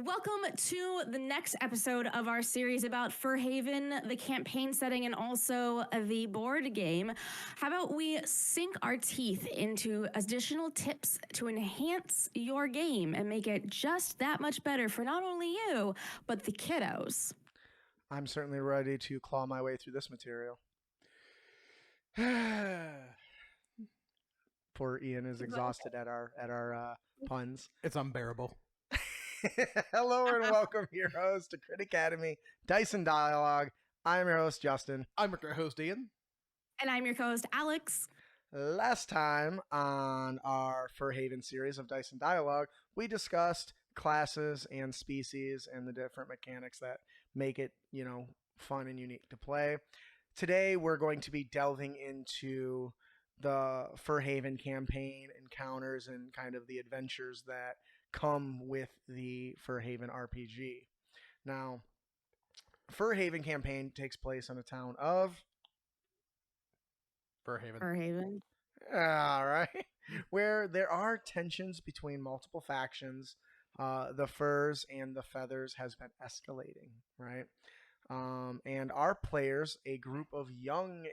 Welcome to the next episode of our series about Furhaven, the campaign setting, and also the board game. How about we sink our teeth into additional tips to enhance your game and make it just that much better for not only you, but the kiddos? I'm certainly ready to claw my way through this material. Poor Ian is exhausted at our puns. It's unbearable. Hello and welcome, your host to Crit Academy Dice and Dialogue. I'm your host, Justin. I'm your host, Ian. And I'm your co-host, Alex. Last time on our Furhaven series of Dice and Dialogue, we discussed classes and species and the different mechanics that make it, fun and unique to play. Today, we're going to be delving into the Furhaven campaign encounters and kind of the adventures that come with the Furhaven RPG. Now, Furhaven campaign takes place in a town of Furhaven. All right. Where there are tensions between multiple factions. The furs and the feathers has been escalating, right? And our players, a group of young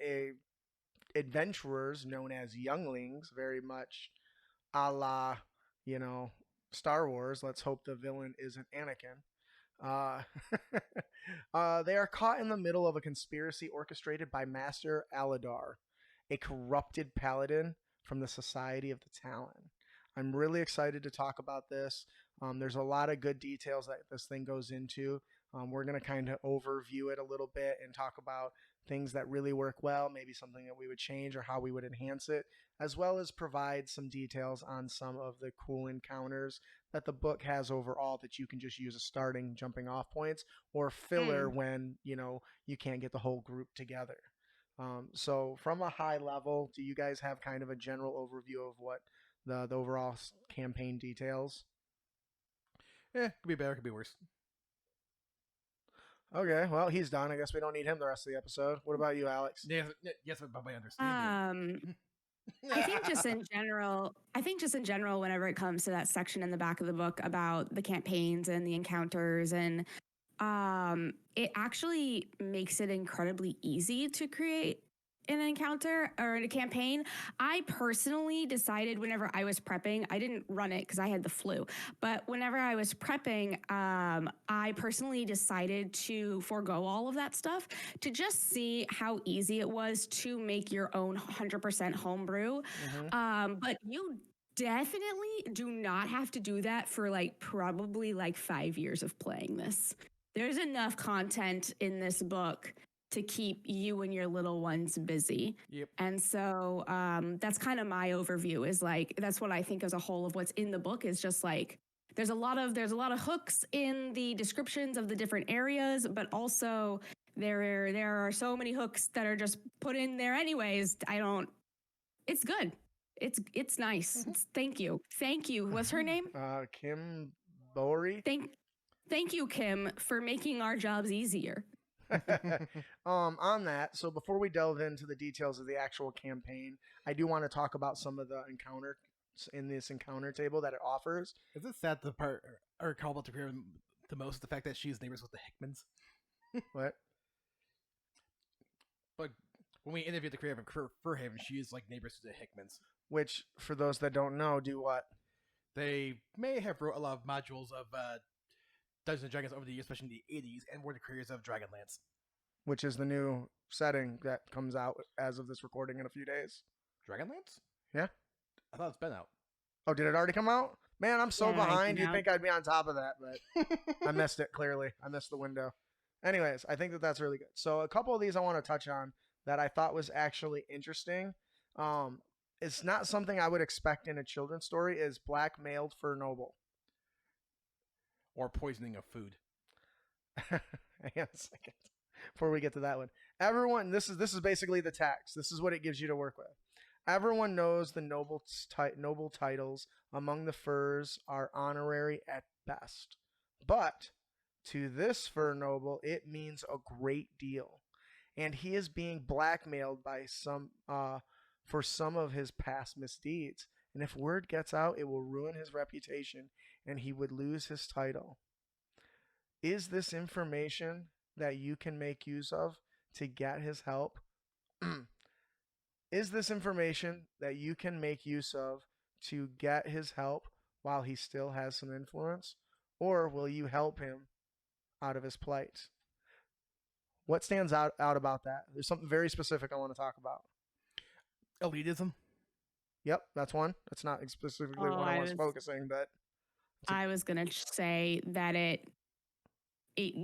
adventurers known as Younglings, very much a la, Star Wars. Let's hope the villain isn't Anakin. They are caught in the middle of a conspiracy orchestrated by Master Aladar, a corrupted paladin from the Society of the Talon. I'm really excited to talk about this. There's a lot of good details that this thing goes into. We're going to kind of overview it a little bit and talk about things that really work well, maybe something that we would change or how we would enhance it, as well as provide some details on some of the cool encounters that the book has overall that you can just use as starting jumping off points or filler when, you can't get the whole group together. So from a high level, do you guys have kind of a general overview of what the overall campaign details? Could be better, could be worse. Okay, well, he's done. I guess we don't need him the rest of the episode. What about you, Alex? Yes, but I understand. I think just in general, whenever it comes to that section in the back of the book about the campaigns and the encounters, and it actually makes it incredibly easy to create an encounter or a campaign. I personally decided whenever I was prepping, I didn't run it because I had the flu, but whenever I was prepping, I personally decided to forego all of that stuff to just see how easy it was to make your own 100% homebrew. But you definitely do not have to do that for probably 5 years of playing this. There's enough content in this book to keep you and your little ones busy. Yep. And so that's kind of my overview is that's what I think as a whole of what's in the book is just there's a lot of hooks in the descriptions of the different areas, but also there are so many hooks that are just put in there anyways. It's good. It's nice. Thank you. What's her name? Kim Bowery. Thank you, Kim, for making our jobs easier. On that, so before we delve into the details of the actual campaign, I do want to talk about some of the encounters in this encounter table that it offers. Is it sad the part or call about to hear the most the fact that she's neighbors with the Hickmans? What? But when we interviewed the creator of Furhaven, she is neighbors with the Hickmans. Which, for those that don't know, do what? They may have wrote a lot of modules of Dungeons and Dragons over the years, especially in the 80s, and were the creators of Dragonlance. Which is the new setting that comes out as of this recording in a few days. Dragonlance? Yeah. I thought it's been out. Oh, did it already come out? Man, I'm so behind. You'd think I'd be on top of that, but I missed it, clearly. I missed the window. Anyways, I think that's really good. So a couple of these I want to touch on that I thought was actually interesting. It's not something I would expect in a children's story, is blackmailed for noble. Or poisoning of food. Hang on a second. Before we get to that one. Everyone, this is basically the text. This is what it gives you to work with. Everyone knows the noble titles among the furs are honorary at best. But to this fur noble, it means a great deal. And he is being blackmailed by for some of his past misdeeds. And if word gets out, it will ruin his reputation and he would lose his title. Is this information that you can make use of to get his help? Is this information that you can make use of to get his help while he still has some influence? Or will you help him out of his plight? What stands out about that? There's something very specific I want to talk about. Elitism. Yep, that's one. That's not specifically what I was focusing, but I was gonna say that it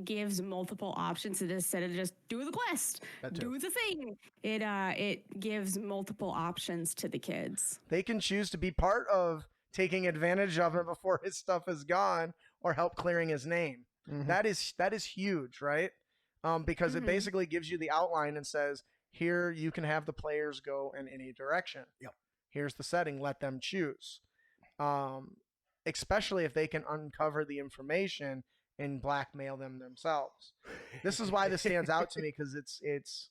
gives multiple options instead of just do the quest, do the thing. It gives multiple options to the kids. They can choose to be part of taking advantage of him before his stuff is gone, or help clearing his name. Mm-hmm. That is huge, right? Because it basically gives you the outline and says, here you can have the players go in any direction. Yep. Here's the setting. Let them choose. Especially if they can uncover the information and blackmail them themselves. This is why this stands out to me, because it's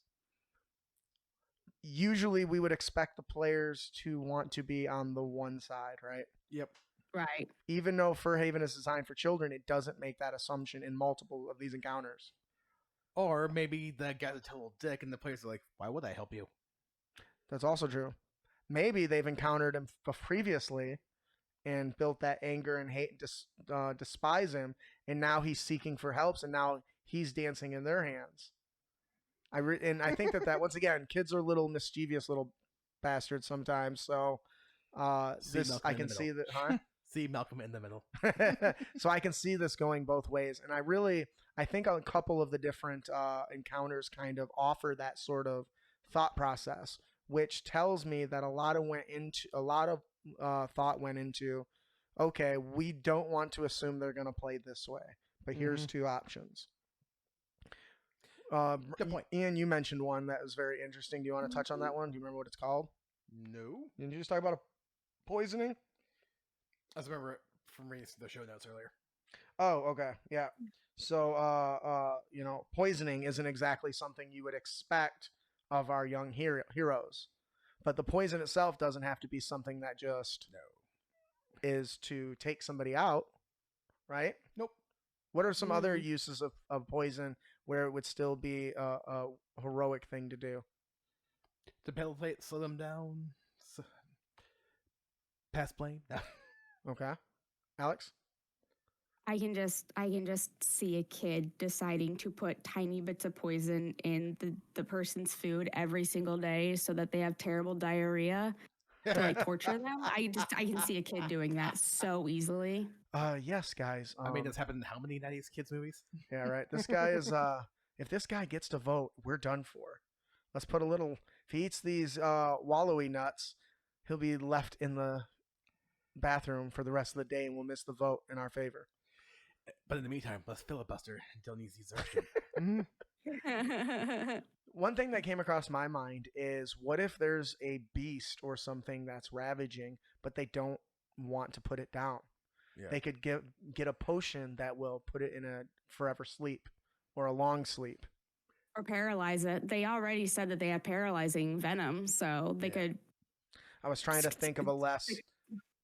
usually we would expect the players to want to be on the one side, right? Yep. Right. Even though Furhaven is designed for children, it doesn't make that assumption in multiple of these encounters. Or maybe the guy's a total dick and the players are like, why would I help you? That's also true. Maybe they've encountered him previously and built that anger and hate and despise him, and now he's seeking for help, and now he's dancing in their hands. I think that once again, kids are little mischievous little bastards sometimes, so I can see that, huh? See Malcolm in the middle. So I can see this going both ways, and I think a couple of the different encounters kind of offer that sort of thought process, which tells me that a lot of thought went into, okay, we don't want to assume they're going to play this way, but here's two options. Good point. Ian, you mentioned one that was very interesting. Do you want to touch on that one? Do you remember what it's called? No. Didn't you just talk about a poisoning? I just remember it from reading the show notes earlier. Oh, okay. Yeah. So, poisoning isn't exactly something you would expect of our young heroes. But the poison itself doesn't have to be something that just is to take somebody out, right? Nope. What are some other uses of poison where it would still be a heroic thing to do? Debilitate, slow them down, pass blame. Okay. Alex? I can just see a kid deciding to put tiny bits of poison in the person's food every single day so that they have terrible diarrhea to like torture them. I can see a kid doing that so easily. Yes, guys. I mean, it's happened in how many 90s kids movies? Yeah, right. This guy is if this guy gets to vote, we're done for. Let's put if he eats these wallowy nuts, he'll be left in the bathroom for the rest of the day and we'll miss the vote in our favor. But in the meantime, let's filibuster until he's exhaustion. One thing that came across my mind is, what if there's a beast or something that's ravaging, but they don't want to put it down? Yeah. They could get a potion that will put it in a forever sleep or a long sleep. Or paralyze it. They already said that they have paralyzing venom, so they could... I was trying to think of a less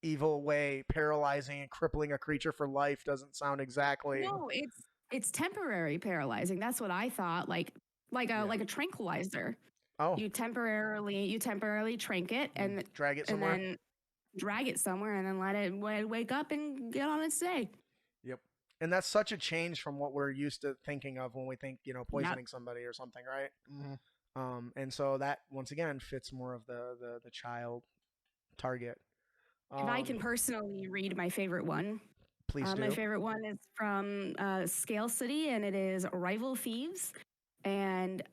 evil way. Paralyzing and crippling a creature for life doesn't sound exactly... No, it's temporary paralyzing. That's what I thought. Like a tranquilizer. Oh. You temporarily trank it and drag it somewhere. And then drag it somewhere and then let it wake up and get on its day. Yep. And that's such a change from what we're used to thinking of when we think, poisoning somebody or something, right? Mm-hmm. And so that once again fits more of the child target. If I can personally read my favorite one. Please do. My favorite one is from Scale City, and it is Rival Thieves. And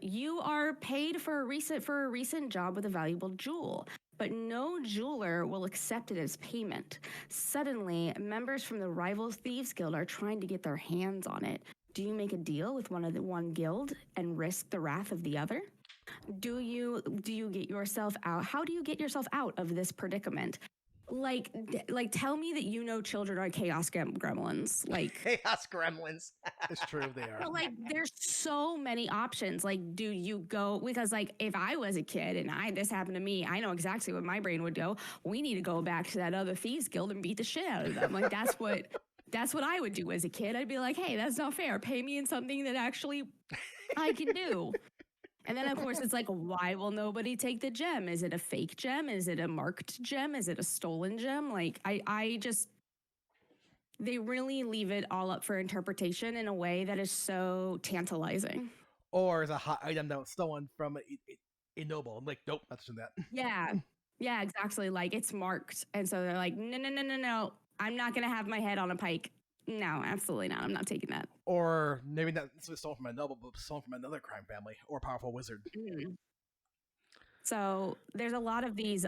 you are paid for a recent job with a valuable jewel, but no jeweler will accept it as payment. Suddenly, members from the Rival Thieves Guild are trying to get their hands on it. Do you make a deal with one guild and risk the wrath of the other? Do you get yourself out? How do you get yourself out of this predicament? Like, tell me that children are chaos gremlins. Like chaos gremlins. It's true, they are. Like, there's so many options. Like, do you go? Because like, if I was a kid and this happened to me, I know exactly what my brain would go. We need to go back to that other thieves guild and beat the shit out of them. Like, That's what I would do as a kid. I'd be like, hey, that's not fair. Pay me in something that actually I can do. And then, of course, it's like, why will nobody take the gem? Is it a fake gem? Is it a marked gem? Is it a stolen gem? Like, I just, they really leave it all up for interpretation in a way that is so tantalizing. Or is a hot item that was stolen from a noble. I'm like, nope, not touching that. Yeah. Yeah, exactly. Like, it's marked. And so they're like, no. I'm not going to have my head on a pike. No, absolutely not. I'm not taking that. Or maybe not stolen from a noble, but stolen from another crime family or powerful wizard. Mm. So there's a lot of these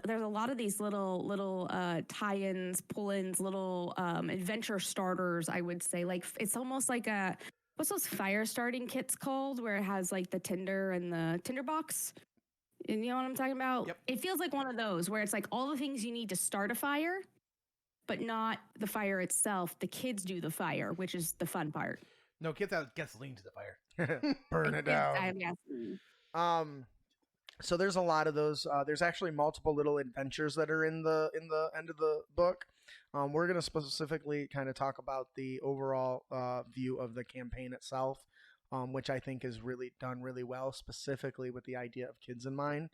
little tie-ins, pull-ins, little adventure starters, I would say. Like, it's almost like what's those fire starting kits called, where it has like the tinder and the tinderbox? And you know what I'm talking about? Yep. It feels like one of those where it's like all the things you need to start a fire, but not the fire itself. The kids do the fire, which is the fun part. No, kids add gasoline to the fire. Burn it down. So there's a lot of those. There's actually multiple little adventures that are in the end of the book. We're going to specifically kind of talk about the overall view of the campaign itself, which I think is really done really well, specifically with the idea of kids in mind.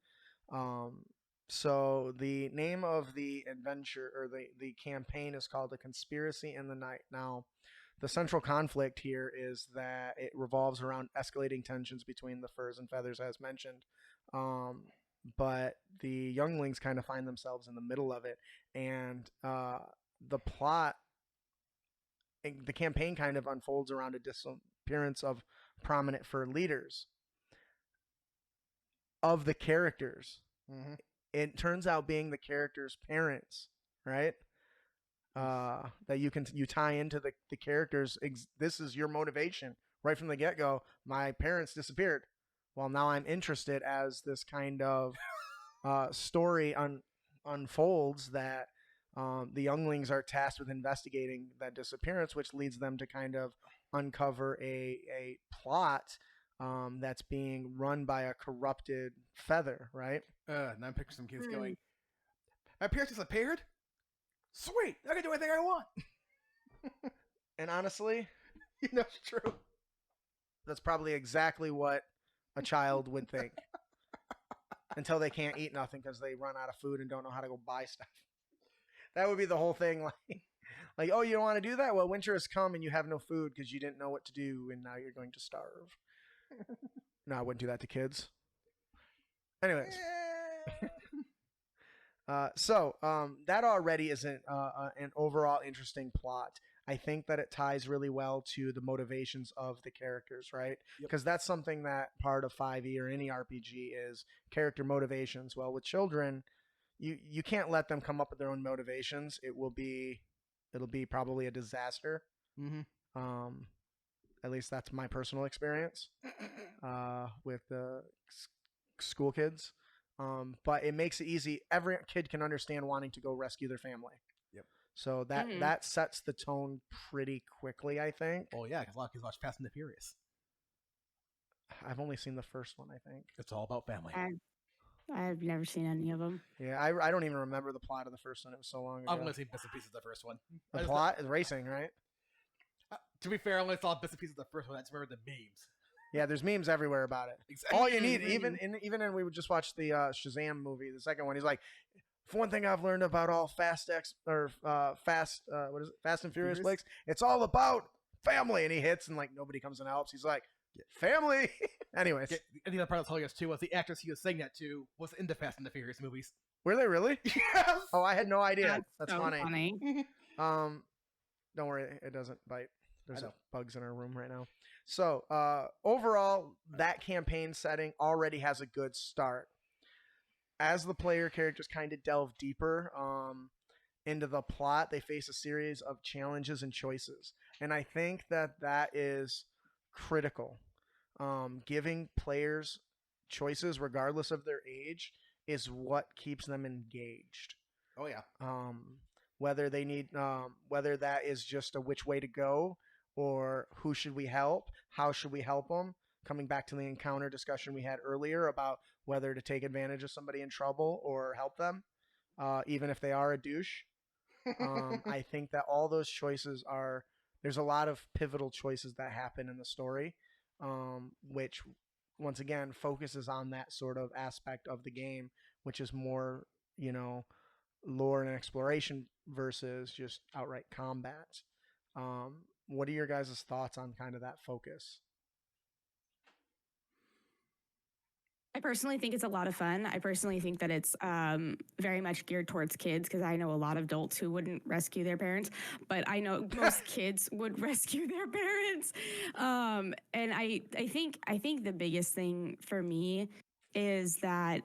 So the name of the adventure or the campaign is called The Conspiracy in the Night. Now, the central conflict here is that it revolves around escalating tensions between the furs and feathers, as mentioned. But the younglings kind of find themselves in the middle of it, and the plot, the campaign kind of unfolds around a disappearance of prominent fur leaders. Of the characters, it turns out being the characters' parents, right? That you tie into the characters. This is your motivation right from the get-go. My parents disappeared. Well, now I'm interested as this kind of story unfolds that the younglings are tasked with investigating that disappearance, which leads them to kind of uncover a plot that's being run by a corrupted feather, right? Now I'm picturing some kids going, my parents disappeared? Sweet, I can do anything I want. And honestly, you know, it's true. That's probably exactly what a child would think. Until they can't eat nothing because they run out of food and don't know how to go buy stuff. That would be the whole thing. Like, oh, you don't want to do that? Well, winter has come and you have no food because you didn't know what to do and now you're going to starve. No, I wouldn't do that to kids. Anyways. So that already is an overall interesting plot. I think that it ties really well to the motivations of the characters, right? Because that's something that part of 5e or any RPG is character motivations. Well, with children, you can't let them come up with their own motivations. It'll be probably a disaster. At least that's my personal experience with the school kids. But it makes it easy. Every kid can understand wanting to go rescue their family. Yep. So that sets the tone pretty quickly, I think. Oh yeah, because a lot of kids watch Fast and the Furious. I've only seen the first one, I think. It's all about family. I've never seen any of them. Yeah, I don't even remember the plot of the first one. It was so long ago. I've only seen bits and pieces of the first one. The plot is racing, right? To be fair, I only saw bits and pieces of the first one. I just remember the memes. Yeah, there's memes everywhere about it. Exactly. All you need, even we would just watch the Shazam movie, the second one. He's like, for one thing I've learned about all Fast and Furious flicks, it's all about family. And he hits, and like nobody comes and helps. He's like, family. Anyways, and the other part I was telling us too was the actress he was saying that to was in the Fast and the Furious movies. Were they really? Yes. Oh, I had no idea. That's so funny. Don't worry, it doesn't bite. There's bugs in our room right now. So overall, that campaign setting already has a good start. As the player characters kind of delve deeper into the plot, they face a series of challenges and choices. And I think that is critical. Giving players choices, regardless of their age, is what keeps them engaged. Oh, yeah. Whether that is just a which way to go, or who should we help? How should we help them? Coming back to the encounter discussion we had earlier about whether to take advantage of somebody in trouble or help them, even if they are a douche. I think that all those choices are there's a lot of pivotal choices that happen in the story, which once again focuses on that sort of aspect of the game, which is more, lore and exploration versus just outright combat. What are your guys' thoughts on kind of that focus? I personally think it's a lot of fun. I personally think that it's very much geared towards kids, because I know a lot of adults who wouldn't rescue their parents, but I know most kids would rescue their parents. And I think the biggest thing for me is that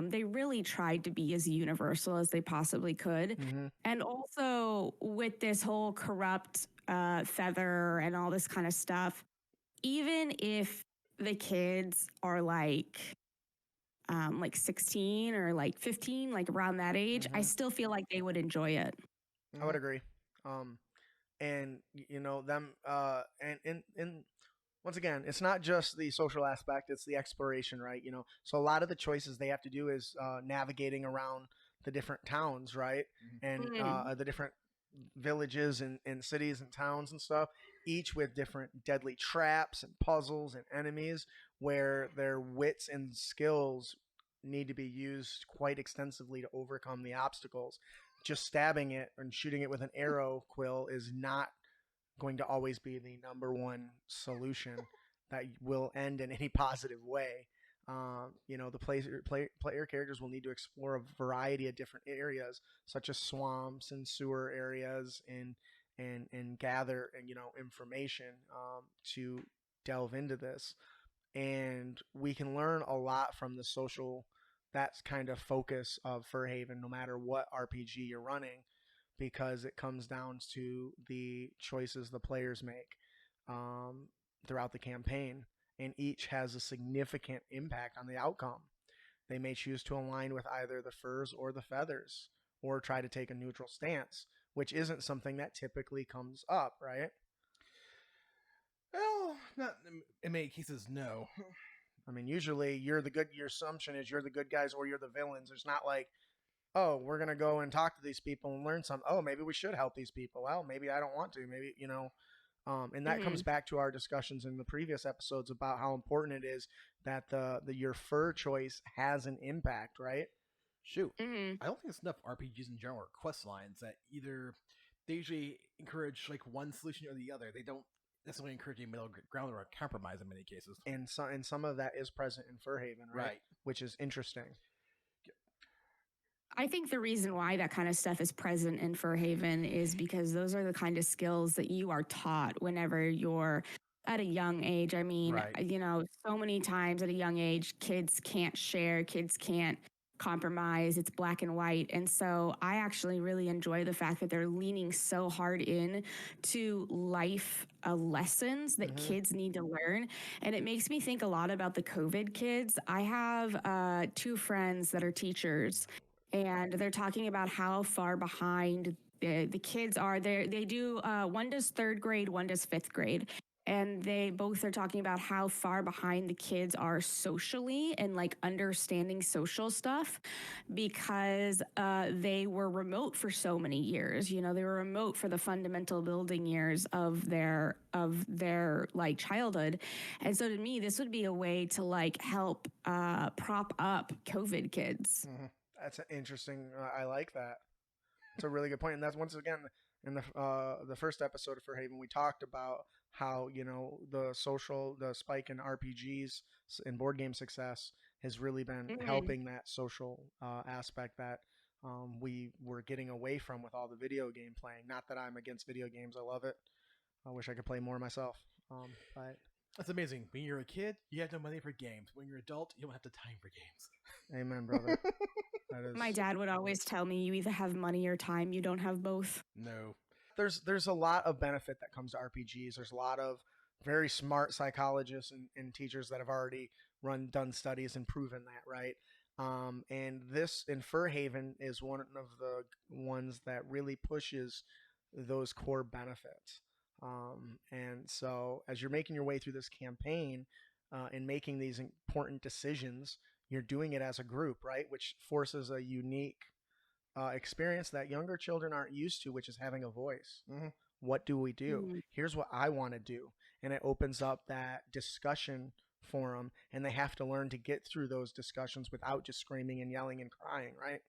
they really tried to be as universal as they possibly could. Mm-hmm. And also with this whole corrupt feather and all this kind of stuff, even if the kids are like 16 or like 15, like around that age, I still feel like they would enjoy it. I would agree. And them, and once again, it's not just the social aspect; it's the exploration, right? So a lot of the choices they have to do is navigating around the different towns, right, and the different villages and cities and towns and stuff, each with different deadly traps and puzzles and enemies, where their wits and skills need to be used quite extensively to overcome the obstacles. Just stabbing it and shooting it with an arrow quill is not going to always be the number one solution that will end in any positive way. The player characters will need to explore a variety of different areas, such as swamps and sewer areas, and gather information to delve into this. And we can learn a lot from the social, that's kind of focus of Furhaven, no matter what RPG you're running, because it comes down to the choices the players make throughout the campaign, and each has a significant impact on the outcome. They may choose to align with either the furs or the feathers, or try to take a neutral stance, which isn't something that typically comes up, right? Well, not in many cases, no. I mean, usually your assumption is you're the good guys or you're the villains. It's not like, oh, we're going to go and talk to these people and learn something. Oh, maybe we should help these people. Well, maybe I don't want to. Maybe, and that comes back to our discussions in the previous episodes about how important it is that your fur choice has an impact, right? Shoot. I don't think it's enough RPGs in general or quest lines that either they usually encourage like one solution or the other. They don't necessarily encourage a middle ground or a compromise in many cases. And some of that is present in Furhaven, right? Which is interesting. I think the reason why that kind of stuff is present in Furhaven is because those are the kind of skills that you are taught whenever you're at a young age. I mean, so many times at a young age, kids can't share, kids can't compromise. It's black and white. And so I actually really enjoy the fact that they're leaning so hard in to life lessons that kids need to learn. And it makes me think a lot about the COVID kids. I have 2 friends that are teachers, and they're talking about how far behind the kids are. They do, one does 3rd grade, one does 5th grade. And they both are talking about how far behind the kids are socially and like understanding social stuff, because they were remote for so many years. They were remote for the fundamental building years of their like childhood. And so to me, this would be a way to like help prop up COVID kids. That's an interesting. I like that. It's a really good point, and that's once again in the first episode of Furhaven, we talked about how the spike in RPGs and board game success has really been helping that social aspect that we were getting away from with all the video game playing. Not that I'm against video games, I love it. I wish I could play more myself. But that's amazing. When you're a kid, you have no money for games. When you're an adult, you don't have the time for games. Amen, brother. My dad would always tell me, you either have money or time. You don't have both. No. There's a lot of benefit that comes to RPGs. There's a lot of very smart psychologists and teachers that have already done studies and proven that, right? And this in Furhaven is one of the ones that really pushes those core benefits. And so as you're making your way through this campaign and making these important decisions, you're doing it as a group, right? Which forces a unique experience that younger children aren't used to, which is having a voice. What do we do? Mhm. Here's what I want to do. And it opens up that discussion forum, and they have to learn to get through those discussions without just screaming and yelling and crying, right?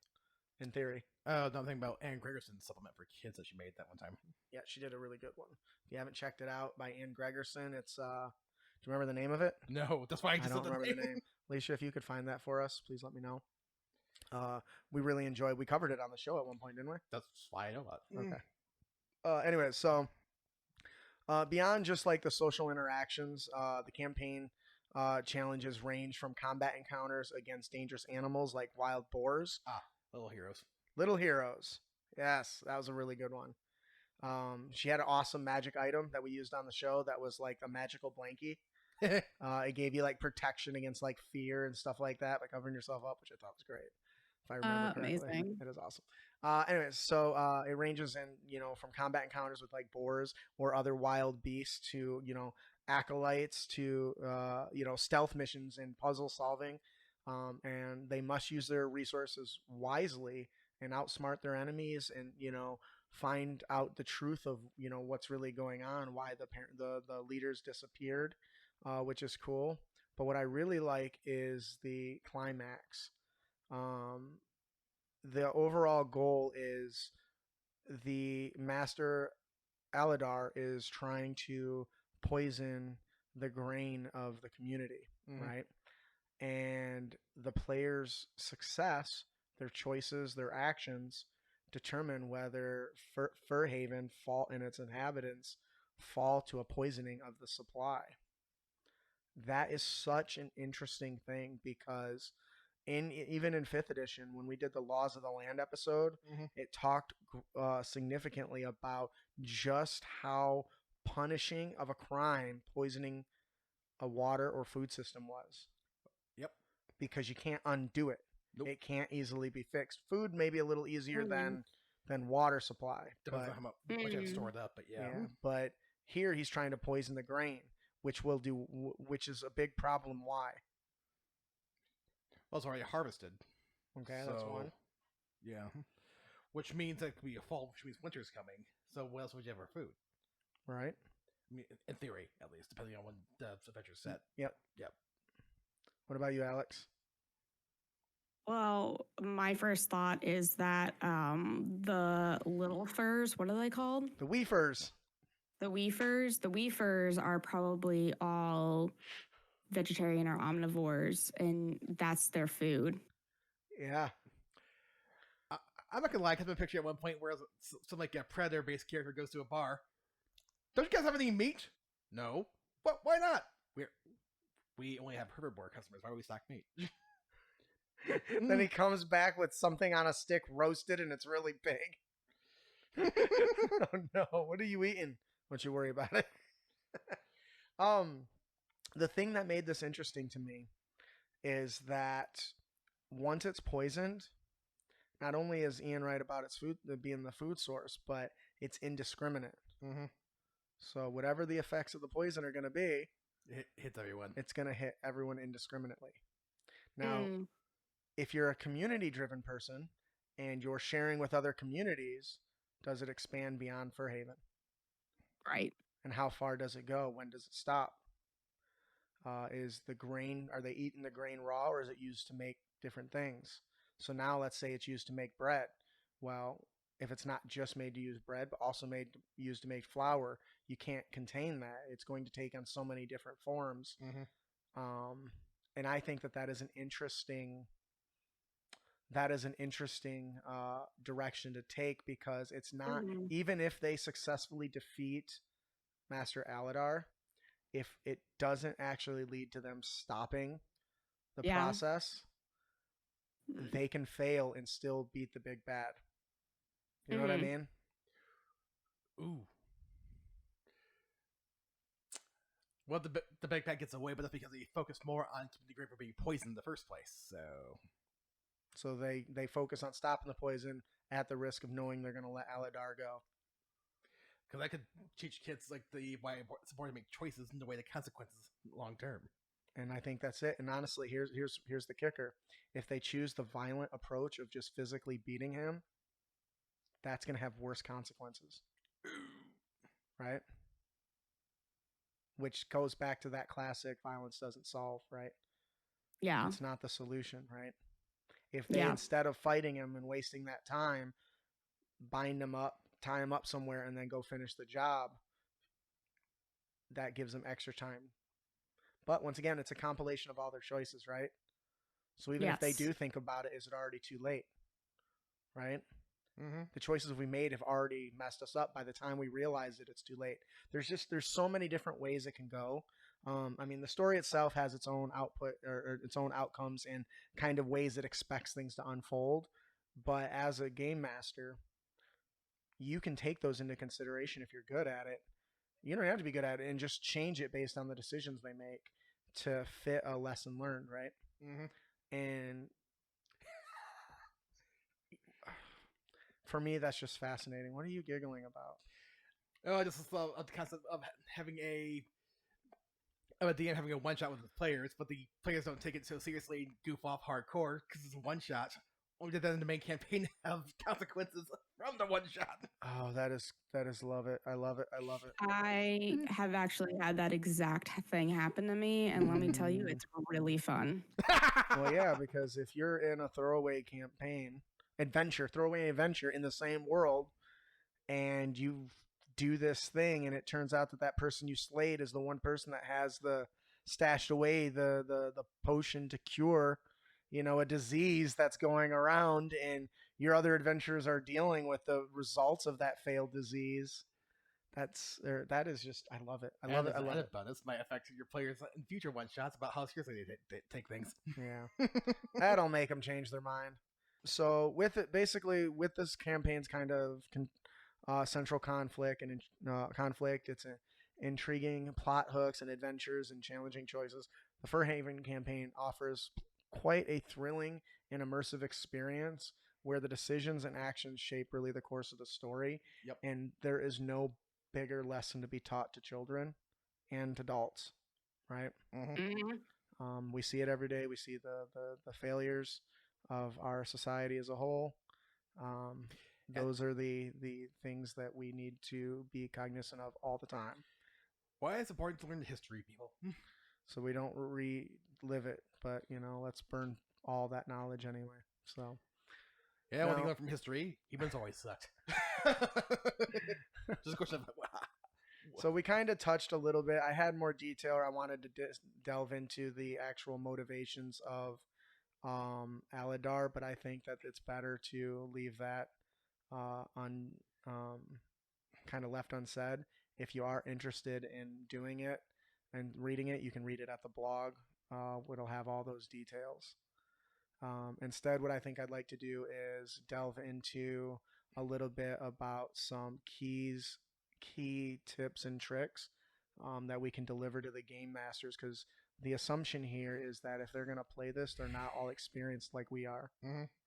In theory. Another thing about Anne Gregerson's supplement for kids that she made that one time. Yeah, she did a really good one. If you haven't checked it out by Anne Gregerson, it's do you remember the name of it? No, that's why I I just don't said remember the name. Alicia, if you could find that for us, please let me know. We really enjoyed. We covered it on the show at one point, didn't we? That's why I know about it. Okay. Anyway, so beyond just like the social interactions, the campaign challenges range from combat encounters against dangerous animals like wild boars. Little Heroes. Little Heroes. Yes, that was a really good one. She had an awesome magic item that we used on the show that was like a magical blankie. It gave you like protection against like fear and stuff like that by covering yourself up, which I thought was great. If I remember correctly. Amazing. It is awesome. Anyways, so it ranges in, from combat encounters with like boars or other wild beasts to, acolytes to, stealth missions and puzzle solving. And they must use their resources wisely and outsmart their enemies and, find out the truth of, what's really going on, why the leaders disappeared, which is cool. But what I really like is the climax. The overall goal is the Master Aladar is trying to poison the grain of the community, right? And the player's success, their choices, their actions determine whether Furhaven and its inhabitants fall to a poisoning of the supply. That is such an interesting thing because even in 5th edition, when we did the Laws of the Land episode, it talked significantly about just how punishing of a crime poisoning a water or food system was. Yep. Because you can't undo it. Nope. It can't easily be fixed. Food may be a little easier than water supply. Depends on how much you have stored up, but yeah. But here he's trying to poison the grain, which is a big problem. Why? Well, it's already harvested. Okay, so, that's one. Yeah. Which means it could be a fall, which means winter's coming. So what else would you have for food? Right. I mean, in theory, at least, depending on when the adventure's set. Yep. Yep. What about you, Alex? Well, my first thought is that the little furs, what are they called? The weefers. The weefers are probably all vegetarian or omnivores, and that's their food. Yeah. I'm not gonna lie, because I'm picturing at one point where some like a predator-based character goes to a bar. Don't you guys have any meat? No. What? Why not? We only have herbivore customers. Why do we stock meat? Then he comes back with something on a stick roasted and it's really big. Oh no, what are you eating? Don't you worry about it. The thing that made this interesting to me is that once it's poisoned, not only is Ian right about its food being the food source, but it's indiscriminate. So whatever the effects of the poison are going to be, it hits everyone. It's going to hit everyone indiscriminately. Now, if you're a community-driven person and you're sharing with other communities, does it expand beyond Furhaven? Right. And how far does it go? When does it stop? Are they eating the grain raw, or is it used to make different things? So now let's say it's used to make bread. Well, if it's not just made to use bread, but also used to make flour, you can't contain that. It's going to take on so many different forms. And I think that is an interesting direction to take, because it's not, even if they successfully defeat Master Aladar, if it doesn't actually lead to them stopping the process, they can fail and still beat the big bad. You know what I mean? Ooh. Well, the big bad gets away, but that's because they focused more on keeping the grain from being poisoned in the first place. So they focus on stopping the poison at the risk of knowing they're going to let Aladar go. Because I could teach kids why it's important to make choices and to weigh the consequences long term. And I think that's it. And honestly, here's the kicker: if they choose the violent approach of just physically beating him, that's going to have worse consequences. right? Which goes back to that classic violence doesn't solve, right? Yeah. It's not the solution, right? If they, Yeah. instead of fighting him and wasting that time, bind him up, tie him up somewhere, and then go finish the job, that gives them extra time. But once again, it's a compilation of all their choices, right? So even if they Yes. do think about it, is it already too late? Right? Mm-hmm. The choices we made have already messed us up. By the time we realize it, it's too late. There's so many different ways it can go. I mean, the story itself has its own output or its own outcomes and kind of ways it expects things to unfold. But as a game master, you can take those into consideration if you're good at it. You don't have to be good at it and just change it based on the decisions they make to fit a lesson learned, right? Mm-hmm. And for me, that's just fascinating. What are you giggling about? Oh, I just love the concept of having a DM having a one shot with the players, but the players don't take it so seriously and goof off hardcore because it's a one shot. Only then the main campaign have consequences from the one shot. Oh, that is love it. I love it. I love it. I have actually had that exact thing happen to me, and let me tell you, it's really fun. Well, yeah, because if you're in a throwaway adventure in the same world, and you do this thing, and it turns out that person you slayed is the one person that has stashed away the potion to cure, a disease that's going around, and your other adventurers are dealing with the results of that failed disease. That is just, I love it. I love it. I love it. Bonus might affect your players in future one shots about how seriously they take things. Yeah, that'll make them change their mind. So with this campaign's kind of central conflict, it's an intriguing plot hooks and adventures and challenging choices. The Furhaven campaign offers quite a thrilling and immersive experience where the decisions and actions shape really the course of the story. Yep. And there is no bigger lesson to be taught to children and adults, right? Mm-hmm. We see it every day. We see the failures of our society as a whole. Those are the things that we need to be cognizant of all the time. Why is it important to learn history, people? So we don't relive it, but let's burn all that knowledge anyway. So yeah, one thing I learned from history, humans always sucked. Just a question of so we kind of touched a little bit. I had more detail. I wanted to delve into the actual motivations of Aladar, but I think that it's better to leave that kind of left unsaid. If you are interested in doing it and reading it, you can read it at the blog. It'll have all those details. Instead, what I think I'd like to do is delve into a little bit about some key tips and tricks that we can deliver to the game masters, because the assumption here is that if they're going to play this, they're not all experienced like we are,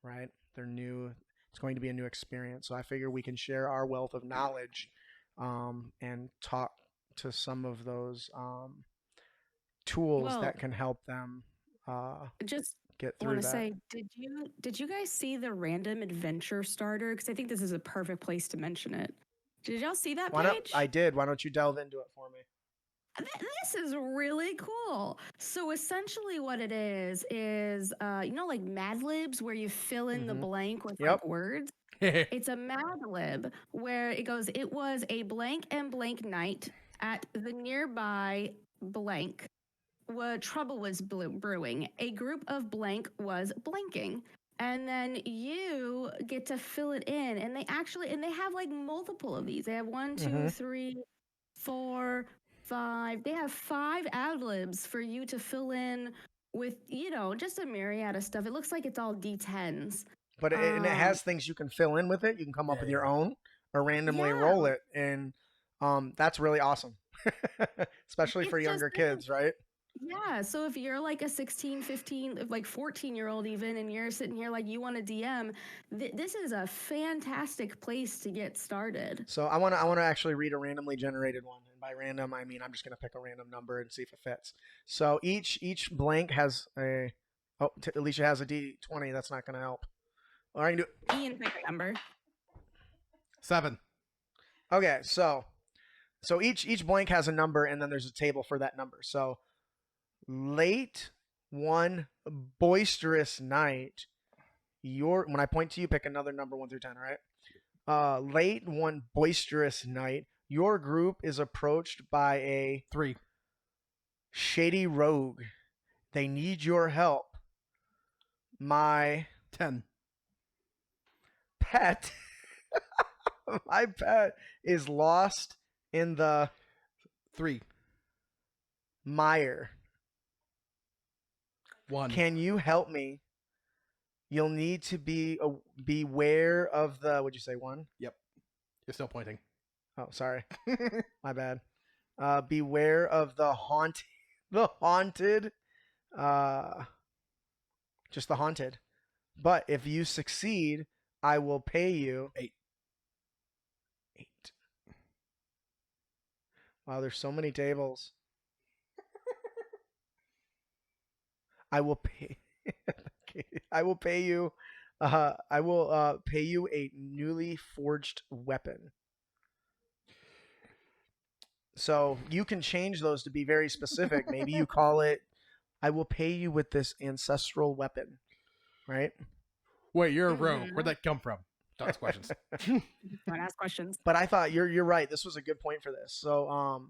right? They're new. It's going to be a new experience. So I figure we can share our wealth of knowledge and talk to some of those tools that can help them just get I through want to that. say, did you guys see the random adventure starter? Because I think this is a perfect place to mention it. Did y'all see that page? I did. Why don't you delve into it for me? This is really cool. So essentially what it is like Mad Libs where you fill in the blank with like words. It's a Mad Lib where it goes, it was a blank and blank night at the nearby blank. Trouble was brewing. A group of blank was blanking. And then you get to fill it in. And they have like multiple of these. They have 1, 2, 3, 4, 5. They have 5 ad libs for you to fill in with, just a myriad of stuff. It looks like it's all D10s. But it has things you can fill in with it. You can come up with your own or randomly roll it. And that's really awesome, especially for younger kids, right? Yeah, so if you're like a 16, 15, like 14-year-old even, and you're sitting here like you want to DM, this is a fantastic place to get started. So I want to actually read a randomly generated one. And by random, I mean I'm just going to pick a random number and see if it fits. So each blank has Alicia has a D20. That's not going to help. All right, Ian, pick a number. 7. Okay, so So each blank has a number, and then there's a table for that number. So late one boisterous night. When I point to you, pick another number 1 through 10. All right. Late one boisterous night. Your group is approached by a 3. shady rogue. They need your help. My 10. pet, my pet is lost in the 3. mire. 1. Can you help me? You'll need to beware of the. Would you say 1? You're still pointing. Oh, sorry, my bad. Beware of the haunted. Just the haunted. But if you succeed, I will pay you 8. Wow, there's so many tables. I will pay. I will pay you. I will pay you a newly forged weapon. So you can change those to be very specific. Maybe you call it, I will pay you with this ancestral weapon. Right? Wait, you're a rogue. Where'd that come from? Don't ask questions. Don't ask questions. But I thought you're right. This was a good point for this. So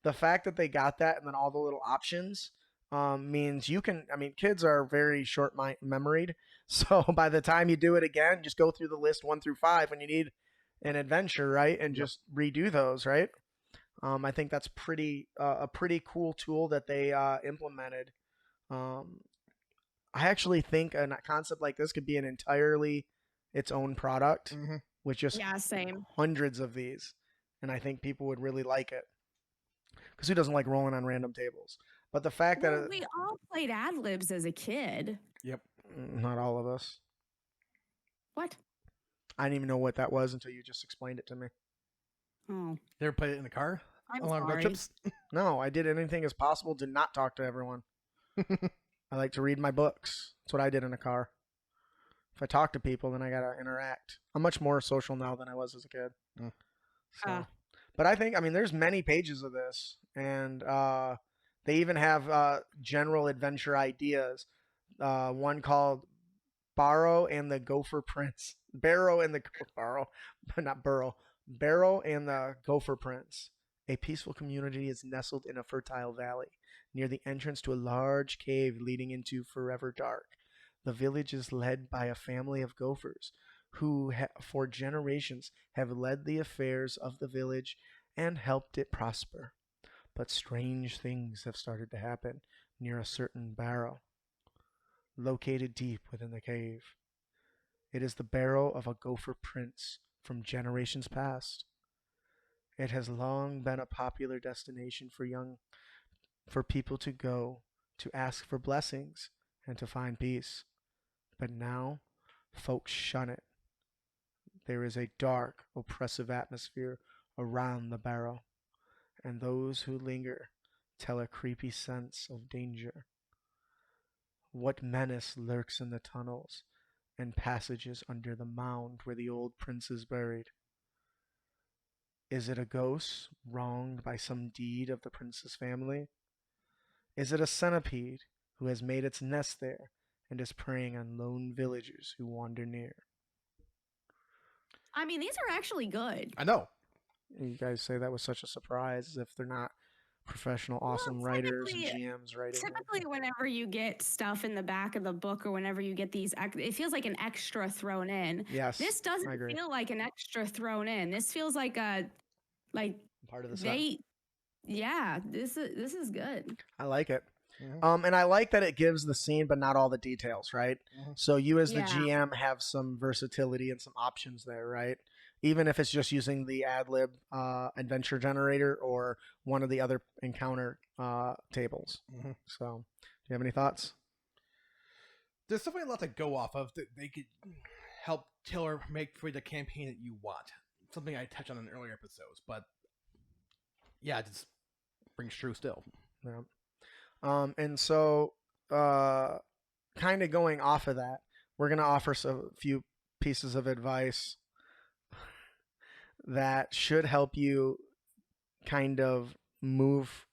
the fact that they got that and then all the little options means you can. I mean, kids are very short memoried. So by the time you do it again, just go through the list 1 through 5 when you need an adventure, right? And just redo those, right? I think that's a pretty cool tool that they implemented. I actually think a concept like this could be an entirely its own product with just same. hundreds of these, and I think people would really like it. Because who doesn't like rolling on random tables? But the fact that we all played ad libs as a kid. Yep. Not all of us. What? I didn't even know what that was until you just explained it to me. Oh, You ever played it in the car? I'm Along road sorry. trips? No, I did anything as possible to not talk to everyone. I like to read my books. That's what I did in a car. If I talk to people, then I gotta interact. I'm much more social now than I was as a kid. So. But I think, there's many pages of this, and they even have general adventure ideas. One called Barrow and the Gopher Prince. Barrow and the Gopher Prince. A peaceful community is nestled in a fertile valley near the entrance to a large cave leading into Forever Dark. The village is led by a family of gophers who, for generations, have led the affairs of the village and helped it prosper. But strange things have started to happen near a certain barrow, located deep within the cave. It is the barrow of a gopher prince from generations past. It has long been a popular destination for people to go to ask for blessings and to find peace. But now, folks shun it. There is a dark, oppressive atmosphere around the barrow, and those who linger tell a creepy sense of danger. What menace lurks in the tunnels and passages under the mound where the old prince is buried? Is it a ghost wronged by some deed of the prince's family? Is it a centipede who has made its nest there and is preying on lone villagers who wander near? These are actually good. I know. You guys say that was such a surprise, as if they're not professional, awesome writers and GMs writing. Typically, whenever you get stuff in the back of the book or whenever you get these, it feels like an extra thrown in. Yes, this doesn't feel like an extra thrown in. This feels like part of the set. This is good. I like it. And I like that it gives the scene, but not all the details, right? So you as the GM have some versatility and some options there, right? Even if it's just using the ad lib adventure generator or one of the other encounter tables. So, do you have any thoughts? There's definitely a lot to go off of that they could help tailor make for the campaign that you want. Something I touched on in earlier episodes, but it just rings true still. Yeah. And so, kind of going off of that, we're going to offer a few pieces of advice that should help you kind of move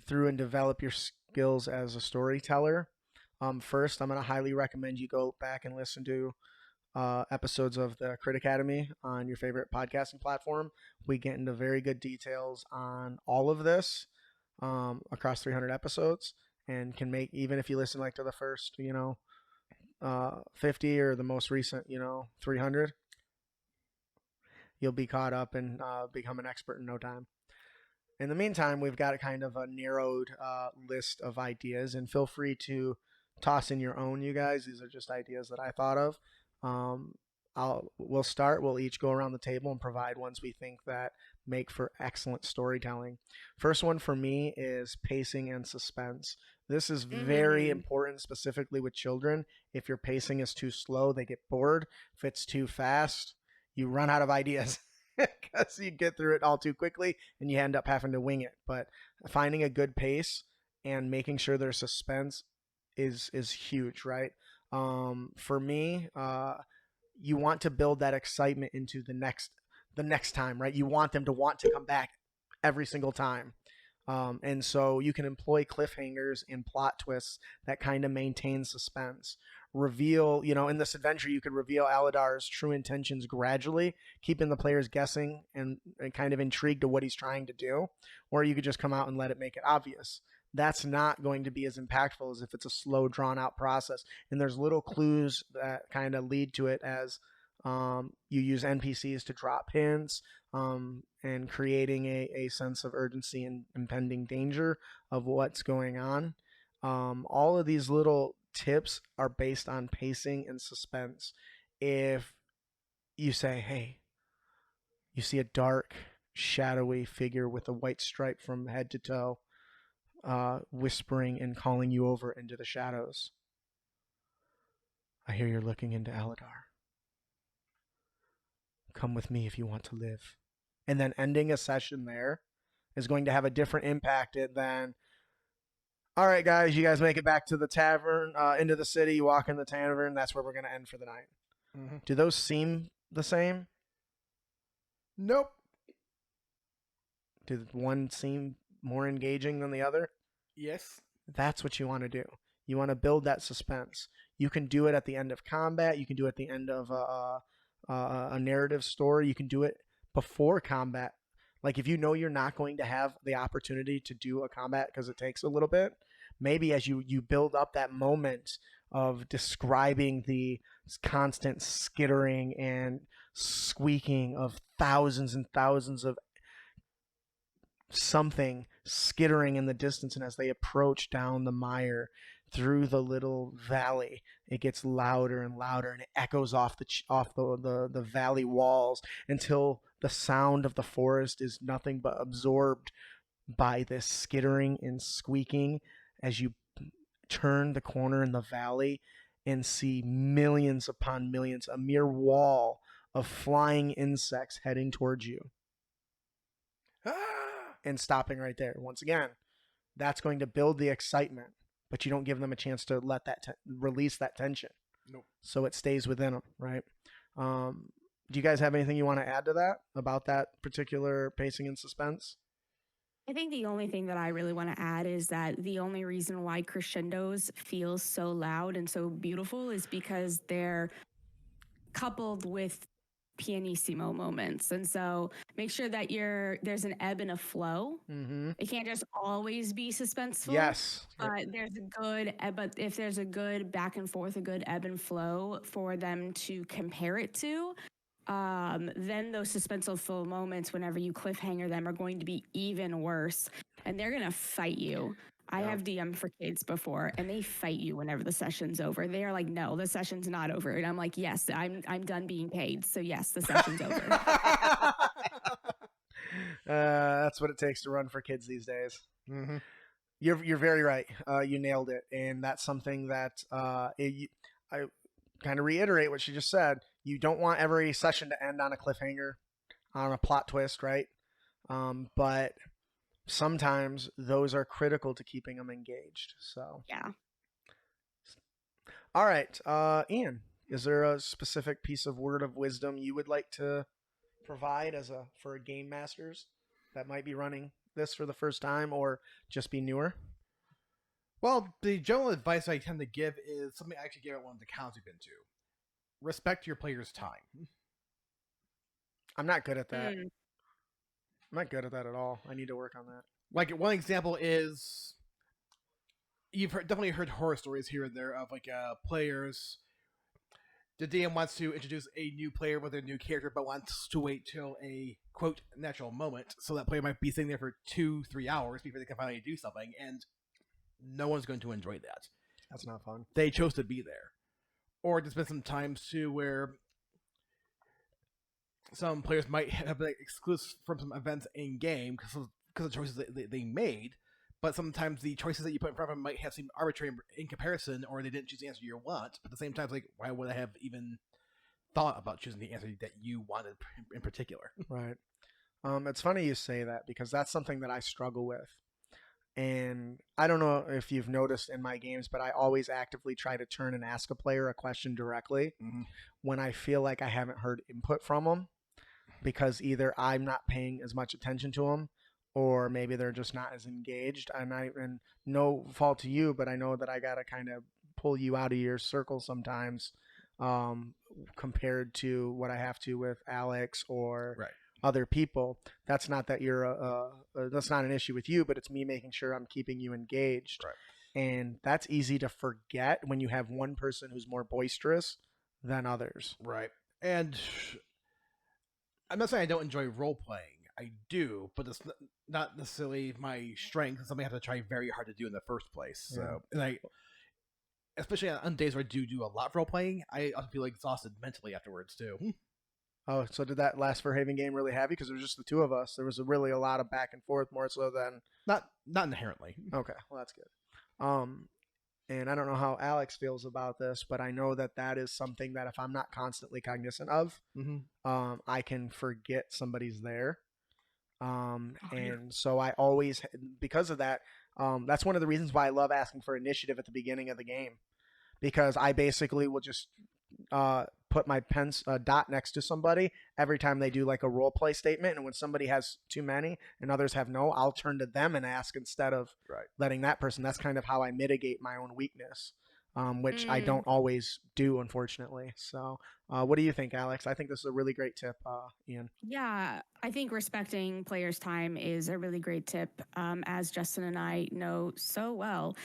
through and develop your skills as a storyteller, first, I'm going to highly recommend you go back and listen to episodes of the Crit Academy on your favorite podcasting platform. We get into very good details on all of this across 300 episodes, and can make, even if you listen like to the first, 50 or the most recent, 300, you'll be caught up and become an expert in no time. In the meantime, we've got a kind of a narrowed list of ideas, and feel free to toss in your own, you guys. These are just ideas that I thought of. We'll each go around the table and provide ones we think that make for excellent storytelling. First one for me is pacing and suspense. This is very important, specifically with children. If your pacing is too slow, they get bored. If it's too fast, you run out of ideas because you get through it all too quickly and you end up having to wing it. But finding a good pace and making sure there's suspense is huge, right? For me, you want to build that excitement into the next time, right? You want them to want to come back every single time. And so you can employ cliffhangers and plot twists that kind of maintain suspense. Reveal, in this adventure, you could reveal Aladar's true intentions gradually, keeping the players guessing and kind of intrigued to what he's trying to do. Or you could just come out and let it make it obvious. That's not going to be as impactful as if it's a slow, drawn-out process. And there's little clues that kind of lead to it as you use NPCs to drop hints and creating a sense of urgency and impending danger of what's going on. All of these little tips are based on pacing and suspense. If you say, hey, you see a dark, shadowy figure with a white stripe from head to toe, whispering and calling you over into the shadows. I hear you're looking into Aladar. Come with me if you want to live. And then ending a session there is going to have a different impact than, all right, guys, you guys make it back to the tavern, into the city, you walk in the tavern, that's where we're going to end for the night. Mm-hmm. Do those seem the same? Nope. Did one seem more engaging than the other? Yes. That's what you want to do. You want to build that suspense. You can do it at the end of combat. You can do it at the end of a narrative story. You can do it before combat. Like if you know you're not going to have the opportunity to do a combat because it takes a little bit, maybe as you build up that moment of describing the constant skittering and squeaking of thousands and thousands of something skittering in the distance, and as they approach down the mire through the little valley, it gets louder and louder, and it echoes off the valley walls until the sound of the forest is nothing but absorbed by this skittering and squeaking as you turn the corner in the valley and see millions upon millions, a mere wall of flying insects heading towards you. And stopping right there. Once again, that's going to build the excitement, but you don't give them a chance to let that release that tension. Nope. So it stays within them, right? Do you guys have anything you want to add to that about that particular pacing and suspense? I think the only thing that I really want to add is that the only reason why crescendos feel so loud and so beautiful is because they're coupled with pianissimo moments. And so make sure that there's an ebb and a flow. Mm-hmm. It can't just always be suspenseful. Yes. But if there's a good back and forth, a good ebb and flow for them to compare it to, then those suspenseful moments, whenever you cliffhanger them, are going to be even worse. And they're going to fight you. I have DM'd for kids before, and they fight you whenever the session's over. They are like, no, the session's not over. And I'm like, yes, I'm done being paid. So yes, the session's over. That's what it takes to run for kids these days. Mm-hmm. You're very right. You nailed it. And that's something that I kind of reiterate what she just said. You don't want every session to end on a cliffhanger, on a plot twist, right? But sometimes those are critical to keeping them engaged. So yeah. All right, Ian, is there a specific piece of word of wisdom you would like to provide for game masters? that might be running this for the first time or just be newer? Well, the general advice I tend to give is something I actually gave at one of the cons we've been to. Respect your player's time. I'm not good at that. I'm not good at that at all. I need to work on that. Like, one example is, you've definitely heard horror stories here and there of like players. The DM wants to introduce a new player with a new character, but wants to wait till a quote natural moment, so that player might be sitting there for 2-3 hours before they can finally do something, and no one's going to enjoy that. That's not fun. They chose to be there. Or there's been some times too where some players might have been excluded from some events in game because of choices they made. But sometimes the choices that you put in front of them might have seemed arbitrary in comparison, or they didn't choose the answer you want. But at the same time, it's like, why would I have even thought about choosing the answer that you wanted in particular? Right. It's funny you say that because that's something that I struggle with. And I don't know if you've noticed in my games, but I always actively try to turn and ask a player a question directly when I feel like I haven't heard input from them, because either I'm not paying as much attention to them, or maybe they're just not as engaged. And no fault to you, but I know that I got to kind of pull you out of your circle sometimes compared to what I have to with Alex or other people. That's not that you're that's not an issue with you, but it's me making sure I'm keeping you engaged. Right. And that's easy to forget when you have one person who's more boisterous than others. Right. And I'm not saying I don't enjoy role-playing. I do, but it's not necessarily my strength. It's something I have to try very hard to do in the first place. So, and I, especially on days where I do a lot of role-playing, I often feel exhausted mentally afterwards too. Oh, so did that last Furhaven game really have you? Because it was just the two of us. There was really a lot of back and forth, more so than... Not inherently. Okay, well, that's good. And I don't know how Alex feels about this, but I know that is something that if I'm not constantly cognizant of, I can forget somebody's there. And so I always, because of that, that's one of the reasons why I love asking for initiative at the beginning of the game, because I basically will just put my dot next to somebody every time they do like a role play statement, and when somebody has too many and others have no, I'll turn to them and ask instead of letting that person. That's kind of how I mitigate my own weakness, which I don't always do, unfortunately. So what do you think, Alex? I think this is a really great tip, Ian. Yeah, I think respecting players' time is a really great tip. As Justin and I know so well,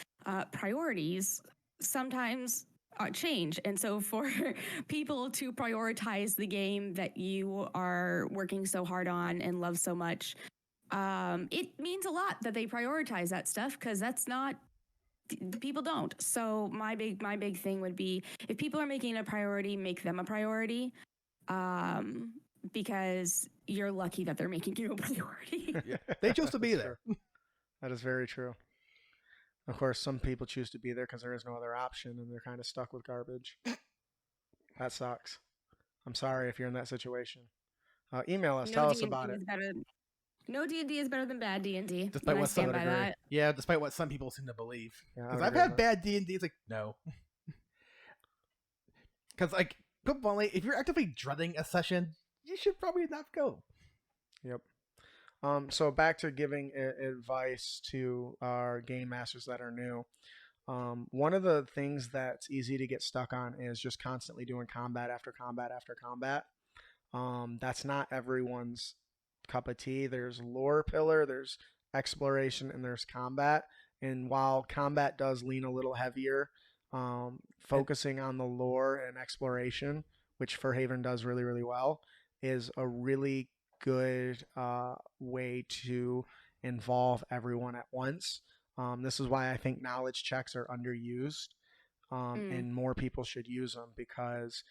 priorities sometimes change. And so for people to prioritize the game that you are working so hard on and love so much, it means a lot that they prioritize that stuff, because that's not... people don't. So my big thing would be, if people are making it a priority, make them a priority, because you're lucky that they're making you a priority. They chose to be there. That is very true. Of course, some people choose to be there because there is no other option, and they're kind of stuck with garbage. That sucks. I'm sorry if you're in that situation. Email us. Tell us about it. No D&D is better than bad D&D. Despite what some despite what some people seem to believe. Because I've had bad D&D. It's like, no. Because, like, put bluntly, if you're actively dreading a session, you should probably not go. Yep. So back to giving advice to our game masters that are new. One of the things that's easy to get stuck on is just constantly doing combat after combat after combat. That's not everyone's cup of tea. There's lore pillar, there's exploration, and there's combat. And while combat does lean a little heavier, focusing on the lore and exploration, which Furhaven does really, really well, is a really good way to involve everyone at once. This is why I think knowledge checks are underused, and more people should use them, because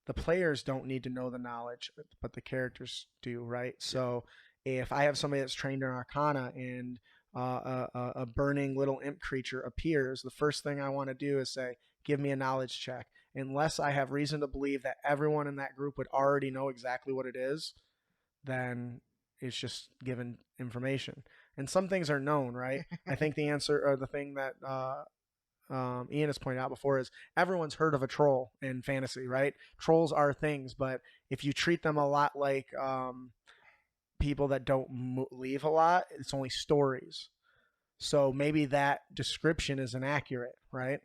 the players don't need to know the knowledge, but the characters do, right? So if I have somebody that's trained in Arcana and a burning little imp creature appears, the first thing I want to do is say, give me a knowledge check. Unless I have reason to believe that everyone in that group would already know exactly what it is, then it's just given information. And some things are known, right? I think the answer, or the thing that Ian has pointed out before, is everyone's heard of a troll in fantasy, right? Trolls are things, but if you treat them a lot like people that don't leave a lot. It's only stories. So maybe that description is inaccurate, right?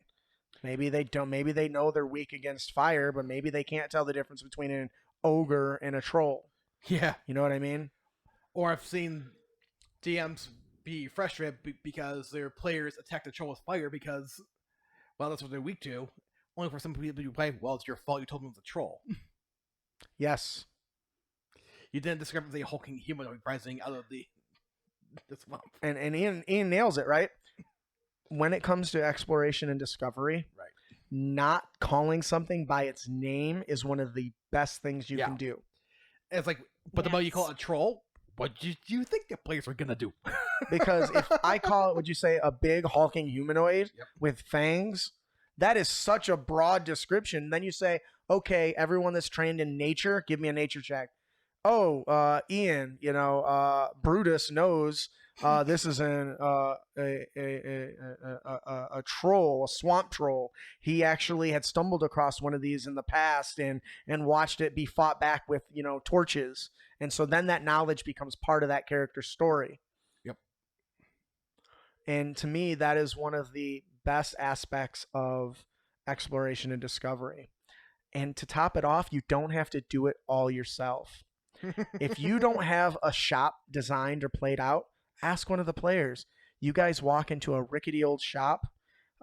Maybe they don't. Maybe they know they're weak against fire, but maybe they can't tell the difference between an ogre and a troll. Yeah. You know what I mean? Or I've seen DMs be frustrated because their players attack the troll with fire because, well, that's what they're weak to. Only for some people to play, well, it's your fault. You told them it was a troll. Yes. You didn't discover the hulking humanoid rising out of the swamp. And Ian nails it, right? When it comes to exploration and discovery, Right. not calling something by its name is one of the best things you can do. It's like, but the moment you call it a troll, what do you think the players are gonna do? Because if I call it, would you say a big hulking humanoid with fangs? That is such a broad description. Then you say, okay, everyone that's trained in nature, give me a nature check. Oh, Ian, Brutus knows this is a troll, a swamp troll. He actually had stumbled across one of these in the past and watched it be fought back with, torches. And so then that knowledge becomes part of that character's story. Yep. And to me, that is one of the best aspects of exploration and discovery. And to top it off, you don't have to do it all yourself. If you don't have a shop designed or played out, ask one of the players. You guys walk into a rickety old shop,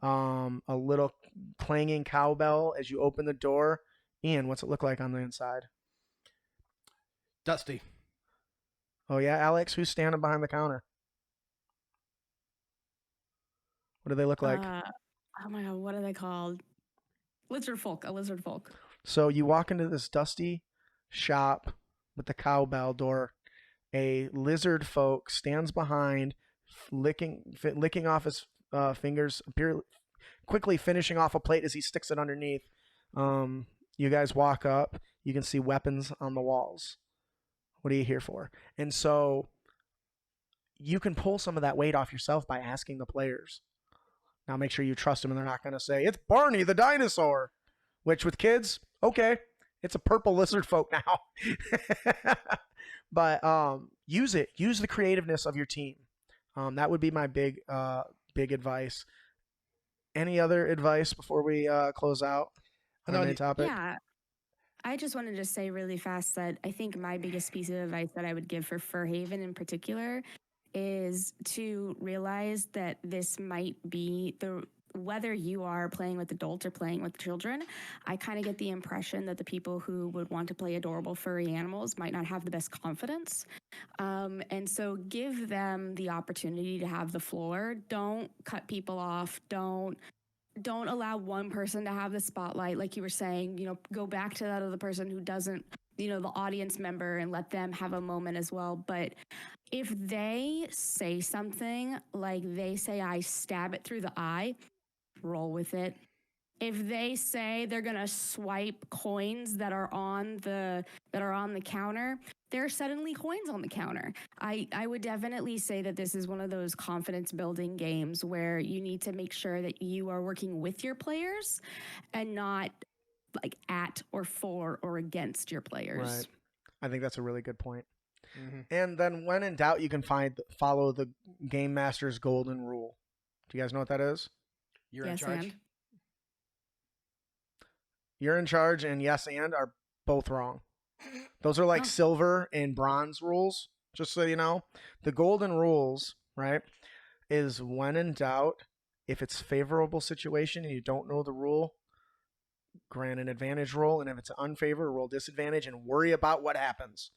a little clanging cowbell as you open the door. Ian, what's it look like on the inside? Dusty. Oh, yeah, Alex? Who's standing behind the counter? What do they look like? Oh my God, what are they called? Lizard folk, a lizard folk. So you walk into this dusty shop with the cowbell door. A lizard folk stands behind, licking off his fingers, quickly finishing off a plate as he sticks it underneath. You guys walk up. You can see weapons on the walls. What are you here for? And so you can pull some of that weight off yourself by asking the players. Now make sure you trust them and they're not going to say, it's Barney the dinosaur. Which with kids, okay, it's a purple lizard folk now. But use it. Use the creativeness of your team. That would be my big advice. Any other advice before we close out on the topic? Yeah. I just wanted to say really fast that I think my biggest piece of advice that I would give for Furhaven in particular is to realize that this might be whether you are playing with adults or playing with children, I kind of get the impression that the people who would want to play adorable furry animals might not have the best confidence. And so give them the opportunity to have the floor. Don't cut people off. Don't allow one person to have the spotlight. Like you were saying, go back to that other person who doesn't, the audience member, and let them have a moment as well. But if they say something like they say, I stab it through the eye, roll with it. If they say they're going to swipe coins that are on the counter, there are suddenly coins on the counter. I would definitely say that this is one of those confidence building games where you need to make sure that you are working with your players and not like at or for or against your players. Right. I think that's a really good point. Mm-hmm. And then when in doubt, you can follow the Game Master's golden rule. Do you guys know what that is? You're in charge. You're in charge and yes and are both wrong. Those are like silver and bronze rules, just so you know. The golden rules, right, is when in doubt, if it's favorable situation and you don't know the rule, grant an advantage roll, and if it's an unfavor, roll disadvantage and worry about what happens.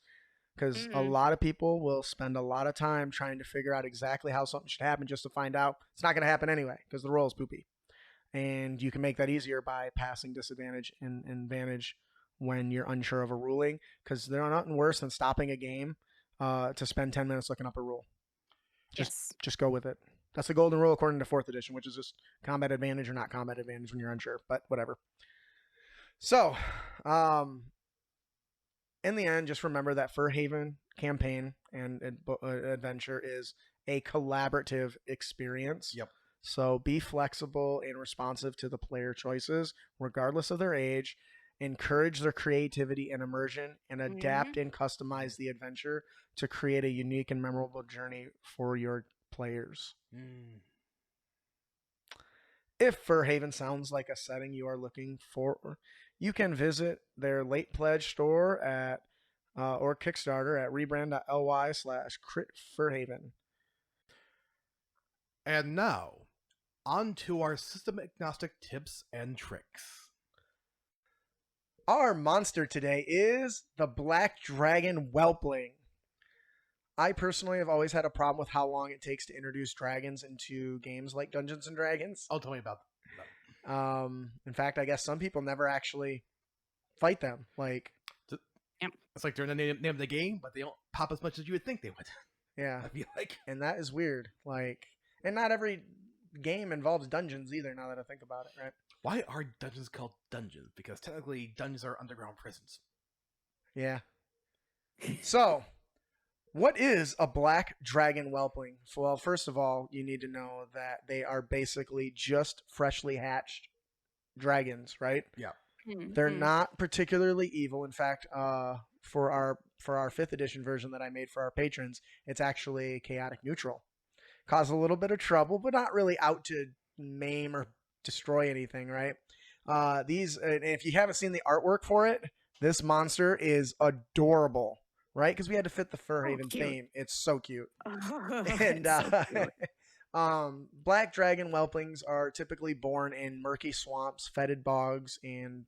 Because a lot of people will spend a lot of time trying to figure out exactly how something should happen just to find out it's not going to happen anyway because the roll is poopy. And you can make that easier by passing disadvantage and advantage when you're unsure of a ruling, because there's nothing worse than stopping a game to spend 10 minutes looking up a rule. Just go with it. That's the golden rule according to 4th edition, which is just combat advantage or not combat advantage when you're unsure, but whatever. So, in the end, just remember that Furhaven campaign and adventure is a collaborative experience. Yep. So be flexible and responsive to the player choices, regardless of their age. encourage their creativity and immersion, and adapt and customize the adventure to create a unique and memorable journey for your players. If Furhaven sounds like a setting you are looking for, you can visit their late pledge store at or Kickstarter at rebrand.ly/critfurhaven. And now, on to our system agnostic tips and tricks. Our monster today is the Black Dragon Whelpling. I personally have always had a problem with how long it takes to introduce dragons into games like Dungeons and Dragons. Oh, tell me about that. In fact, I guess some people never actually fight them. Like, it's like they're in the name of the game, but they don't pop as much as you would think they would. Yeah, I feel like, and that is weird. Like, and not every game involves dungeons either. Now that I think about it, right? Why are dungeons called dungeons? Because technically, dungeons are underground prisons. Yeah. So, what is a Black Dragon Whelpling? Well, first of all, you need to know that they are basically just freshly hatched dragons, right? Yeah. They're not particularly evil. In fact, for our 5th edition version that I made for our patrons, it's actually chaotic neutral. Cause a little bit of trouble, but not really out to maim or destroy anything, right? If you haven't seen the artwork for it, this monster is adorable, right? Because we had to fit the Furhaven theme. It's so cute. And Black Dragon Whelplings are typically born in murky swamps, fetid bogs, and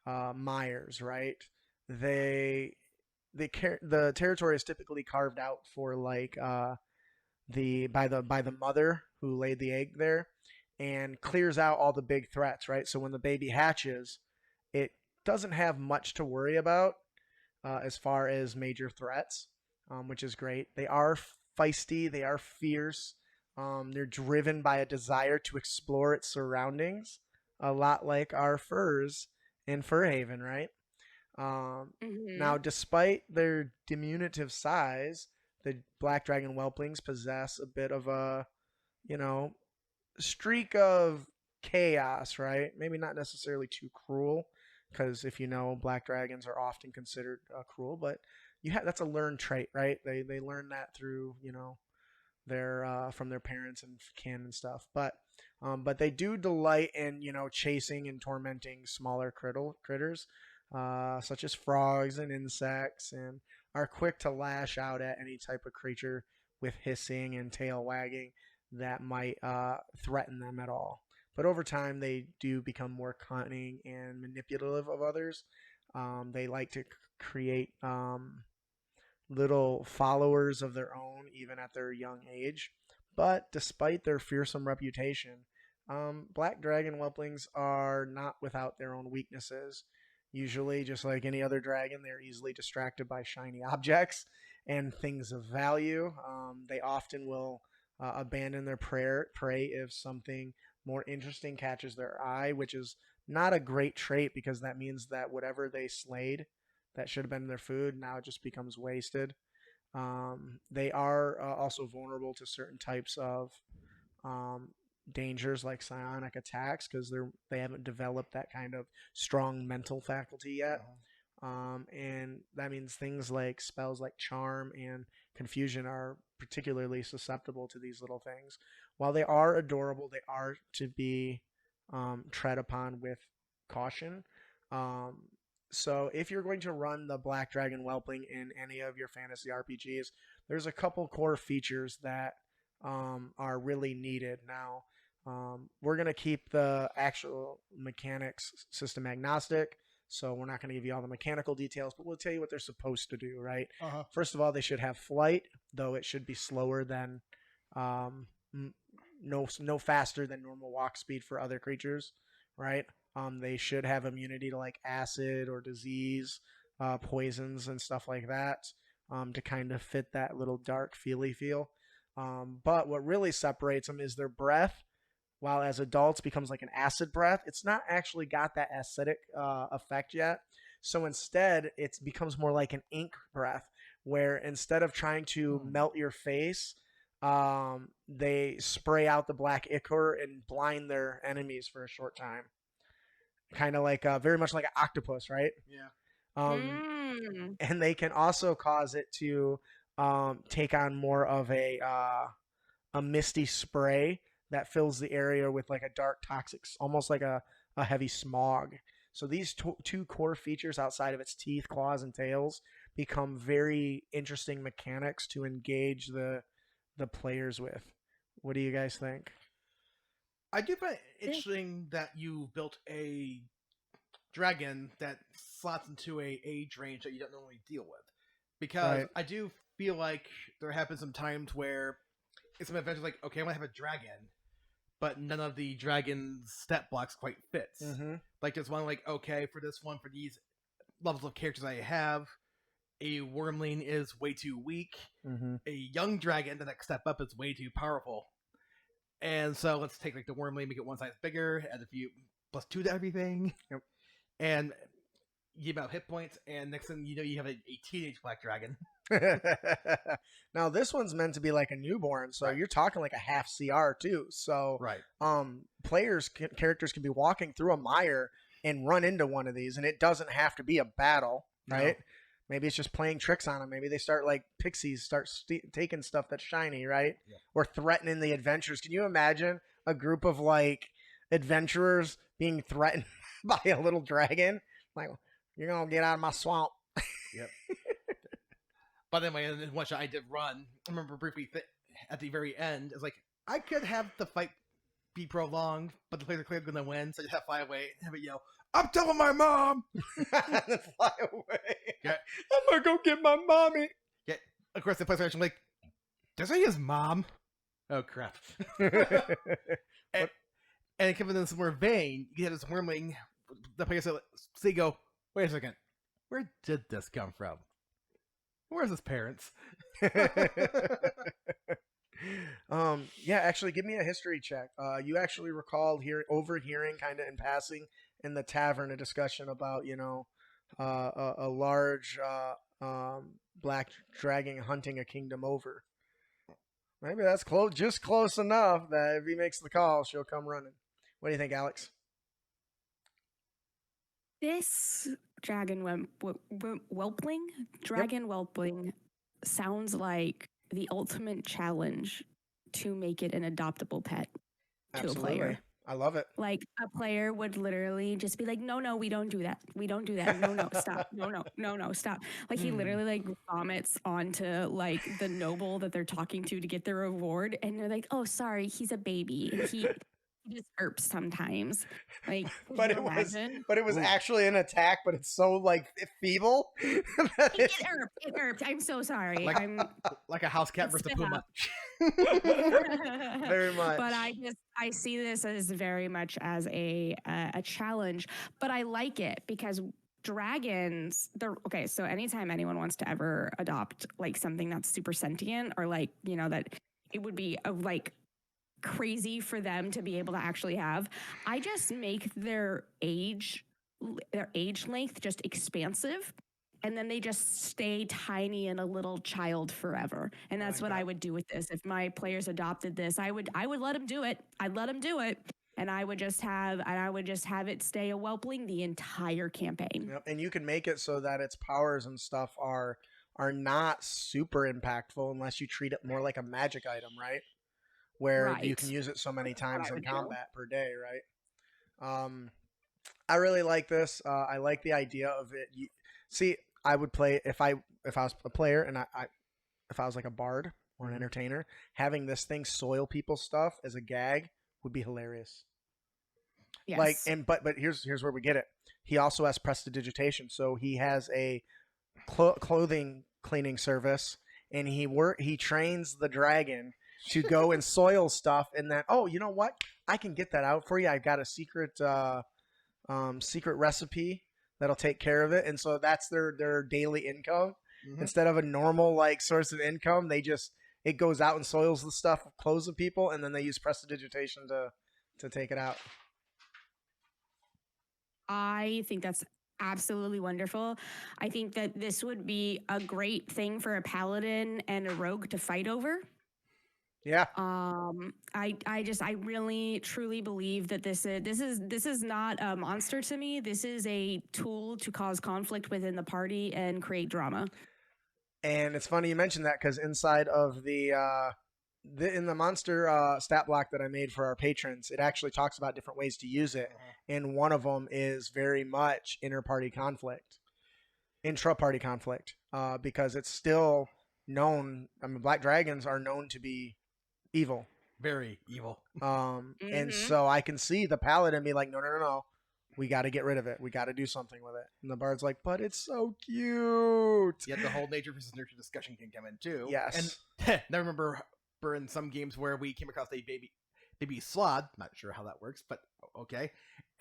mires, right? The territory is typically carved out for like by the mother who laid the egg there, and clears out all the big threats, right? So when the baby hatches, it doesn't have much to worry about as far as major threats, which is great. They are feisty, they are fierce, they're driven by a desire to explore its surroundings, a lot like our furs in Furhaven, right? Now, despite their diminutive size, the Black Dragon Whelplings possess a bit of a, streak of chaos, right? Maybe not necessarily too cruel, because if you know, black dragons are often considered cruel, but that's a learned trait, right? They learn that through their from their parents and kin and stuff. But they do delight in chasing and tormenting smaller critters, such as frogs and insects, and are quick to lash out at any type of creature with hissing and tail wagging that might threaten them at all. But over time, they do become more cunning and manipulative of others. They like to create little followers of their own, even at their young age. But despite their fearsome reputation, Black Dragon Whelplings are not without their own weaknesses. Usually, just like any other dragon, they're easily distracted by shiny objects and things of value. They often will abandon their prey if something more interesting catches their eye, which is not a great trait, because that means that whatever they slayed that should have been their food now just becomes wasted. They are also vulnerable to certain types of dangers like psionic attacks, because they haven't developed that kind of strong mental faculty yet. And that means things like spells like charm and confusion are particularly susceptible to these little things. While they are adorable, they are to be tread upon with caution. So if you're going to run the Black Dragon Whelpling in any of your fantasy RPGs, there's a couple core features that are really needed. Now, we're going to keep the actual mechanics system agnostic, so we're not going to give you all the mechanical details, but we'll tell you what they're supposed to do, right? First of all, they should have flight, though it should be slower than no faster than normal walk speed for other creatures, right? They should have immunity to like acid or disease, poisons and stuff like that, to kind of fit that little dark feely feel. But what really separates them is their breath. While as adults becomes like an acid breath, it's not actually got that acidic effect yet. So instead, it becomes more like an ink breath, where instead of trying to melt your face, they spray out the black ichor and blind their enemies for a short time. kind of like very much like an octopus, right? Yeah. And they can also cause it to take on more of a misty spray that fills the area with like a dark toxic, almost like a heavy smog. So these two core features outside of its teeth, claws, and tails become very interesting mechanics to engage the players with. What do you guys think? I do find it interesting that you built a dragon that slots into a age range that you don't normally deal with. Because Right. I do feel like there have been some times where it's some adventures like, okay, I want to have a dragon, but none of the dragon's stat blocks quite fits. Mm-hmm. Like there's one like, okay, for this one, for these levels of characters I have, a wormling is way too weak. Mm-hmm. A young dragon, the next step up, is way too powerful. And so let's take like the wormling, make it one size bigger, add a few +2 to everything. Yep. And you give out hit points, and next thing you know, you have a teenage black dragon. Now this one's meant to be like a newborn, so Right. you're talking like a half CR too. So Right. characters can be walking through a mire and run into one of these, and it doesn't have to be a battle, right? No. Maybe it's just playing tricks on them. Maybe they start like pixies start taking stuff that's shiny, right? Yeah. Or threatening the adventurers. Can you imagine a group of like adventurers being threatened by a little dragon? Like, you're gonna get out of my swamp. Yep. But anyway, in one shot I did run. I remember briefly at the very end, it's like, I could have the fight be prolonged, but the players are clearly going to win, so I just have to fly away and have it yell, I'm telling my mom! And then fly away. Yeah. I'm gonna go get my mommy. Yeah, of course, the players are actually like, does he his mom? Oh, crap. And coming in a similar vein, you have this wormling, the players say, go, wait a second, where did this come from? Where's his parents? Yeah, actually, give me a history check. You actually recalled overhearing kind of in passing in the tavern a discussion about, a large black dragon hunting a kingdom over. Maybe that's just close enough that if he makes the call, she'll come running. What do you think, Alex? This dragon whelpling sounds like the ultimate challenge to make it an adoptable pet to a player. I love it. Like a player would literally just be like, no, we don't do that. We don't do that. No, stop. No, stop. Like he literally like vomits onto like the noble that they're talking to get their reward. And they're like, oh, sorry, he's a baby. He just irps sometimes. Like, but it was actually an attack, but it's so like feeble. It irped. I'm so sorry. Like a house cat versus a puma. Very much. But I see this as very much as a challenge, but I like it because dragons, okay, so anytime anyone wants to ever adopt like something that's super sentient or like, that it would be like crazy for them to be able to actually have, I just make their age length just expansive, and then they just stay tiny and a little child forever. And that's what I would do with this. If my players adopted this, I would let them do it. I'd let them do it. And I would just have it stay a whelpling the entire campaign. Yep. And you can make it so that its powers and stuff are not super impactful unless you treat it more like a magic item, right? Where you can use it so many times in combat per day, right? I really like this. I like the idea of it. See, I would play if I was a player and if I was like a bard or an entertainer, having this thing soil people's stuff as a gag would be hilarious. Yes. Like, but here's where we get it. He also has prestidigitation, so he has a clothing cleaning service, and he trains the dragon to go and soil stuff, and then, oh, you know what? I can get that out for you. I've got a secret recipe that'll take care of it. And so that's their daily income. Mm-hmm. Instead of a normal like source of income, it goes out and soils the stuff, clothes of people, and then they use prestidigitation to take it out. I think that's absolutely wonderful. I think that this would be a great thing for a paladin and a rogue to fight over. Yeah. I really truly believe that this is not a monster to me. This is a tool to cause conflict within the party and create drama. And it's funny you mentioned that because inside of in the monster stat block that I made for our patrons, it actually talks about different ways to use it, and one of them is very much intra-party conflict, because it's still known. I mean, black dragons are known to be evil. Very evil. And so I can see the paladin be like, no. We got to get rid of it. We got to do something with it. And the bard's like, but it's so cute. Yet the whole nature versus nurture discussion can come in too. Yes. And I remember in some games where we came across a baby sloth. Not sure how that works, but okay.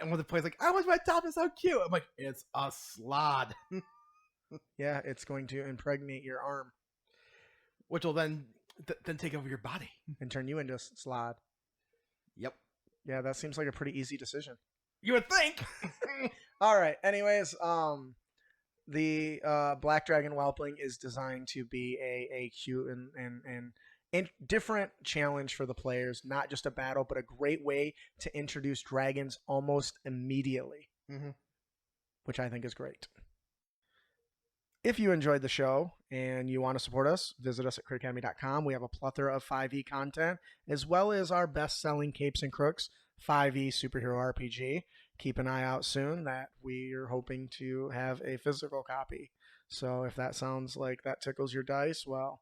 And one of the players like, I want my top is so cute. I'm like, it's a sloth. Yeah, it's going to impregnate your arm, which will then take over your body and turn you into a sloth. Yep. Yeah, that seems like a pretty easy decision. You would think. All right. Anyways, the Black Dragon Whelpling is designed to be a cute and different challenge for the players. Not just a battle, but a great way to introduce dragons almost immediately, which I think is great. If you enjoyed the show and you want to support us, visit us at critacademy.com. We have a plethora of 5e content, as well as our best-selling Capes and Crooks 5e superhero RPG. Keep an eye out soon that we are hoping to have a physical copy. So if that sounds like that tickles your dice, well,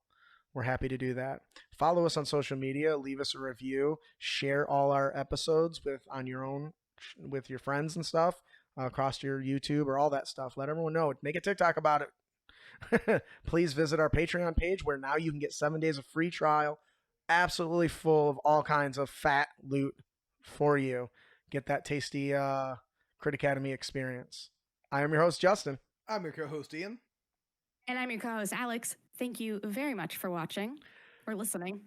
we're happy to do that. Follow us on social media, leave us a review, share all our episodes with your friends and stuff, across your YouTube or all that stuff. Let everyone know. Make a TikTok about it. Please visit our Patreon page where now you can get 7 days of free trial, absolutely full of all kinds of fat loot for you. Get that tasty Crit Academy experience. I am your host, Justin. I'm your co-host, Ian. And I'm your co-host, Alex. Thank you very much for watching or listening.